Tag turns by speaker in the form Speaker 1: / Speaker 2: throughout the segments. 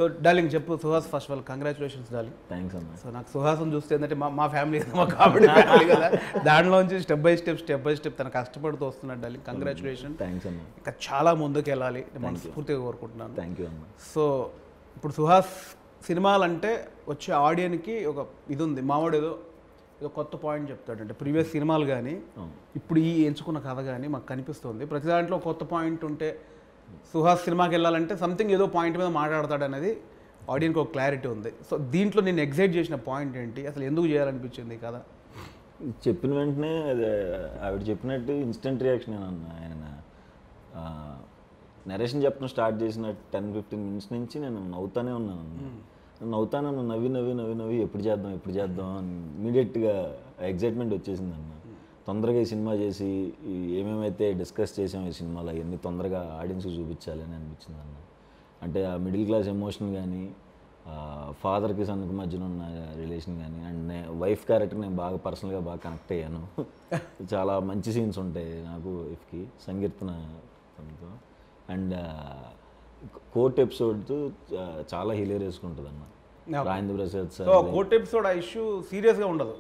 Speaker 1: So darling చెప్పు Suhas, first of all congratulations darling.
Speaker 2: Thanks అన్న.
Speaker 1: So నాకు సుహాస్ని చూస్తే ఏంటంటే మా ఫ్యామిలీ మా కామెడీ ఫ్యామిలీ కదా, దాంట్లోంచి స్టెప్ బై స్టెప్ తను కష్టపడుతూ వస్తున్నాడు డార్లింగ్. కంగ్రాచులేషన్.
Speaker 2: థ్యాంక్స్ అన్న.
Speaker 1: ఇంకా చాలా ముందుకు వెళ్ళాలి మనస్ఫూర్తిగా కోరుకుంటున్నాను.
Speaker 2: థ్యాంక్ యూ అన్న.
Speaker 1: సో ఇప్పుడు సుహాస్ సినిమాలంటే వచ్చే ఆడియన్కి ఒక ఇది ఉంది, మావాడు ఏదో కొత్త పాయింట్ చెప్తాడు. అంటే ప్రీవియస్ సినిమాలు కానీ ఇప్పుడు ఈ ఎంచుకున్న కథ కానీ మాకు కనిపిస్తుంది ప్రతి దాంట్లో కొత్త పాయింట్ ఉంటే సుహాస్ సినిమాకి వెళ్ళాలంటే సంథింగ్ ఏదో పాయింట్ మీద మాట్లాడతాడు అనేది ఆడియన్కి ఒక క్లారిటీ ఉంది. సో దీంట్లో నేను ఎగ్జైట్ చేసిన పాయింట్ ఏంటి, అసలు ఎందుకు చేయాలనిపించింది కదా?
Speaker 2: చెప్పిన వెంటనే ఆవిడ చెప్పినట్టు ఇన్స్టెంట్ రియాక్షన్ అన్న. ఆయన నరేషన్ చెప్పడం స్టార్ట్ చేసిన 10-15 minutes నుంచి నేను నవ్వుతానే ఉన్నాను. నవ్వుతాను, నవ్వి ఎప్పుడు చేద్దాం అని ఇమీడియట్గా ఎగ్జైట్మెంట్ వచ్చేసింది అన్న. తొందరగా ఈ సినిమా చేసి ఏమేమైతే డిస్కస్ చేసాం ఈ సినిమాలో అవన్నీ తొందరగా ఆడియన్స్కి చూపించాలి అని అనిపించింది అన్న. అంటే ఆ మిడిల్ క్లాస్ ఎమోషన్ కానీ, ఫాదర్కి సన్కి మధ్యన ఉన్న రిలేషన్ కానీ, అండ్ వైఫ్ క్యారెక్టర్ నేను బాగా పర్సనల్గా బాగా కనెక్ట్ అయ్యాను. చాలా మంచి సీన్స్ ఉంటాయి నాకు వైఫ్కి సంకీర్తన తనతో. అండ్ కోర్ట్ ఎపిసోడ్ చాలా హిలేరియస్గా ఉంటుంది అన్న. Rajendra Prasad sir
Speaker 1: court episode ఆ ఇష్యూ సీరియస్గా ఉండదు.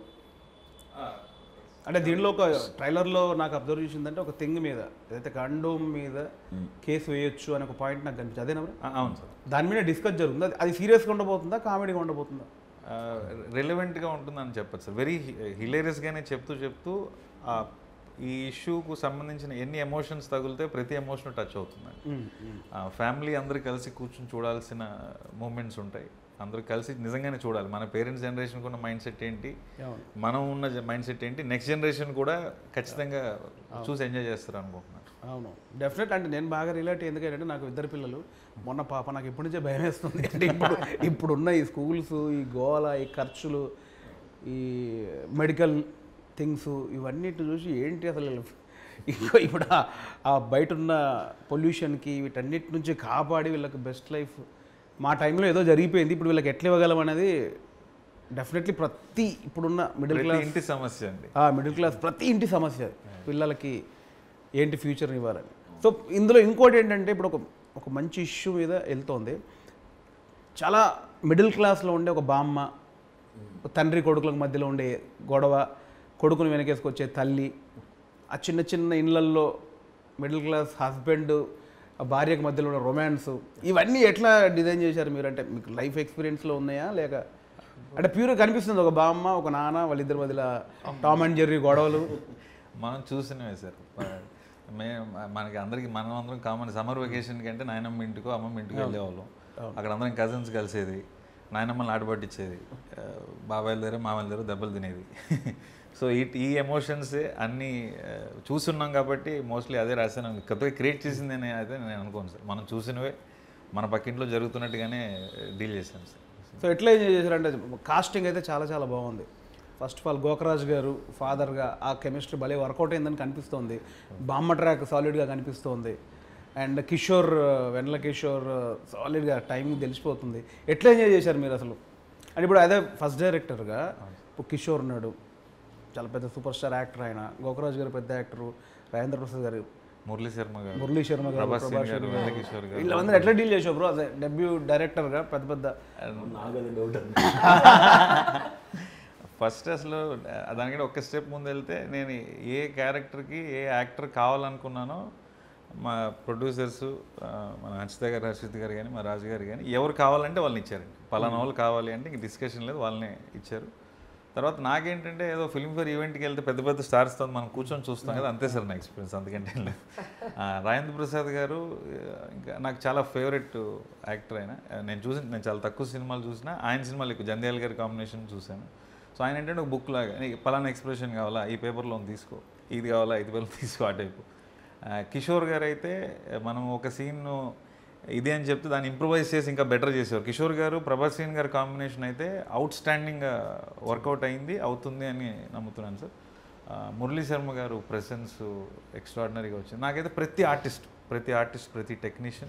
Speaker 1: అంటే దీనిలో ఒక ట్రైలర్లో నాకు అబ్జర్వ్ చేసిందంటే ఒక థింగ్ మీద ఏదైతే కండోమ్ మీద కేసు వేయొచ్చు అనే ఒక పాయింట్ నాకు కనిపించింది. అదేనా?
Speaker 3: అవును సార్.
Speaker 1: దాని మీద డిస్కస్ జరుగుతుంది. అది సీరియస్గా ఉండబోతుందా, కామెడీగా ఉండబోతుందా?
Speaker 3: రిలవెంట్గా ఉంటుందని చెప్పచ్చు సార్. వెరీ హిలేరియస్గానే చెప్తూ ఈ ఇష్యూకు సంబంధించిన ఎన్ని ఎమోషన్స్ తగిలితే ప్రతి ఎమోషన్ టచ్ అవుతుందండి. ఫ్యామిలీ అందరూ కలిసి కూర్చొని చూడాల్సిన మూమెంట్స్ ఉంటాయి. అందరూ కలిసి నిజంగానే చూడాలి. మన పేరెంట్స్ జనరేషన్కి ఉన్న మైండ్ సెట్ ఏంటి, మనం ఉన్న మైండ్ సెట్ ఏంటి, నెక్స్ట్ జనరేషన్ కూడా ఖచ్చితంగా చూసి ఎంజాయ్ చేస్తారు అనుకుంటున్నాను.
Speaker 1: అవును, డెఫినెట్. అంటే నేను బాగా రిలేట్ ఎందుకంటే నాకు 2 పిల్లలు. మొన్న పాప నాకు ఇప్పటి నుంచే భయం వేస్తుంది. అంటే ఇప్పుడున్న ఈ స్కూల్స్, ఈ గోల, ఈ ఖర్చులు, ఈ మెడికల్ థింగ్స్ ఇవన్నిటి చూసి ఏంటి అసలు ఇప్పుడు ఆ బయట ఉన్న పొల్యూషన్కి వీటన్నిటి నుంచి కాపాడి వీళ్ళకి బెస్ట్ లైఫ్ మా టైంలో ఏదో జరిగిపోయింది, ఇప్పుడు వీళ్ళకి ఎట్లా ఇవ్వగలం అనేది డెఫినెట్లీ ప్రతి ఇప్పుడున్న మిడిల్ క్లాస్
Speaker 3: ఇంటి సమస్య అండి.
Speaker 1: మిడిల్ క్లాస్ ప్రతి ఇంటి సమస్య పిల్లలకి ఏంటి ఫ్యూచర్ని ఇవ్వాలని. సో ఇందులో ఇంకోటి ఏంటంటే ఇప్పుడు ఒక మంచి ఇష్యూ మీద వెళ్తోంది. చాలా మిడిల్ క్లాస్లో ఉండే ఒక బామ్మ, తండ్రి కొడుకులకు మధ్యలో ఉండే గొడవ, కొడుకుని వెనకేసుకొచ్చే తల్లి, ఆ చిన్న చిన్న ఇళ్ళల్లో మిడిల్ క్లాస్ హస్బెండ్ భార్యకు మధ్యలో ఉన్న రొమాన్స్, ఇవన్నీ ఎట్లా డిజైన్ చేశారు మీరు? అంటే మీకు లైఫ్ ఎక్స్పీరియన్స్లో ఉన్నాయా లేక అంటే ప్యూర్గా కనిపిస్తుంది ఒక బామ్మ ఒక నాన్న వాళ్ళిద్దరి మధ్యలో టామ్ అండ్ జెర్రీ గొడవలు?
Speaker 3: మనం చూసినవే సార్. మనకి అందరికీ మనం అందరం కామన్ సమ్మర్ వెకేషన్కి అంటే నాయనమ్మ ఇంటికో అమ్మమ్మ ఇంటికో వెళ్ళేవాళ్ళం. అక్కడ అందరం కజిన్స్ కలిసేది, నాయనమ్మని ఆటపట్టించేది, బాబాయిల దగ్గర మామల దగ్గర దెబ్బలు తినేది. సో ఈ ఎమోషన్సే అన్నీ చూస్తున్నాం కాబట్టి మోస్ట్లీ అదే రాశాను. కొత్తగా క్రియేట్ చేసింది అని అయితే నేను అనుకోను సార్. మనం చూసినవే మన పక్కింట్లో జరుగుతున్నట్టుగానే డీల్ చేశాను సార్.
Speaker 1: సో ఎట్లా ఎంజాయ్ చేశారంటే కాస్టింగ్ అయితే చాలా చాలా బాగుంది. ఫస్ట్ ఆఫ్ ఆల్ గోకరాజ్ గారు ఫాదర్గా ఆ కెమిస్ట్రీ భలే వర్కౌట్ అయిందని కనిపిస్తోంది. బామ్మ ట్రాక్ సాలిడ్గా కనిపిస్తోంది. అండ్ కిషోర్, వెన్నెల కిషోర్ సాలిడ్గా టైమింగ్ తెలిసిపోతుంది. ఎట్లా ఎంజాయ్ చేశారు మీరు అసలు? అంటే ఇప్పుడు అదే ఫస్ట్ డైరెక్టర్గా ఇప్పుడు కిషోర్ ఉన్నాడు, చాలా పెద్ద సూపర్ స్టార్ యాక్టర్ ఆయన. గోకరాజ్ గారు పెద్ద యాక్టరు, రాజేంద్ర ప్రసాద్ గారు, మురళీ శర్మ గారు, వీళ్ళందరూ ఎట్లా డీల్ చేసావు బ్రో అదే డెబ్యూ డైరెక్టర్గా పెద్ద
Speaker 3: ఫస్ట్ అసలు దానికంటే ఒక్క స్టెప్ ముందు వెళ్తే నేను ఏ క్యారెక్టర్కి ఏ యాక్టర్ కావాలనుకున్నానో మా ప్రొడ్యూసర్స్ మన హర్షిత్ గారు కానీ మా రాజు గారు కానీ ఎవరు కావాలంటే వాళ్ళని ఇచ్చారండి. పలానా వాళ్ళు కావాలి అంటే ఇంక డిస్కషన్ లేదు, వాళ్ళనే ఇచ్చారు. తర్వాత నాకేంటంటే ఏదో ఫిల్మ్ఫేర్ ఈవెంట్కి వెళ్తే పెద్ద పెద్ద స్టార్స్తో మనం కూర్చొని చూస్తాం కదా, అంతే సార్ నా ఎక్స్పీరియన్స్. అందుకంటే రాజేంద్ర ప్రసాద్ గారు ఇంకా నాకు చాలా ఫేవరెట్ యాక్టర్ ఆయన. నేను చాలా తక్కువ సినిమాలు చూసినా ఆయన సినిమాలు ఎక్కువ జంధ్యాల గారి కాంబినేషన్ చూశాను. సో ఆయన ఏంటంటే ఒక బుక్ లాగా పలానా ఎక్స్ప్రెషన్ కావాలా ఈ పేపర్లో తీసుకో, ఇది కావాలా ఇది పేపర్లో తీసుకో ఆ టైపు. కిషోర్ గారు అయితే మనం ఒక సీన్ను ఇది అని చెప్తే దాన్ని ఇంప్రూవైజ్ చేసి ఇంకా బెటర్ చేసేవారు. కిషోర్ గారు ప్రభాస్ గారి కాంబినేషన్ అయితే అవుట్ స్టాండింగ్గా వర్కౌట్ అయింది, అవుతుంది అని నమ్ముతున్నాను సార్. మురళీ శర్మ గారు ప్రెసెన్స్ ఎక్స్ట్రాడినరీగా వచ్చింది. నాకైతే ప్రతి ఆర్టిస్ట్ ప్రతి టెక్నీషియన్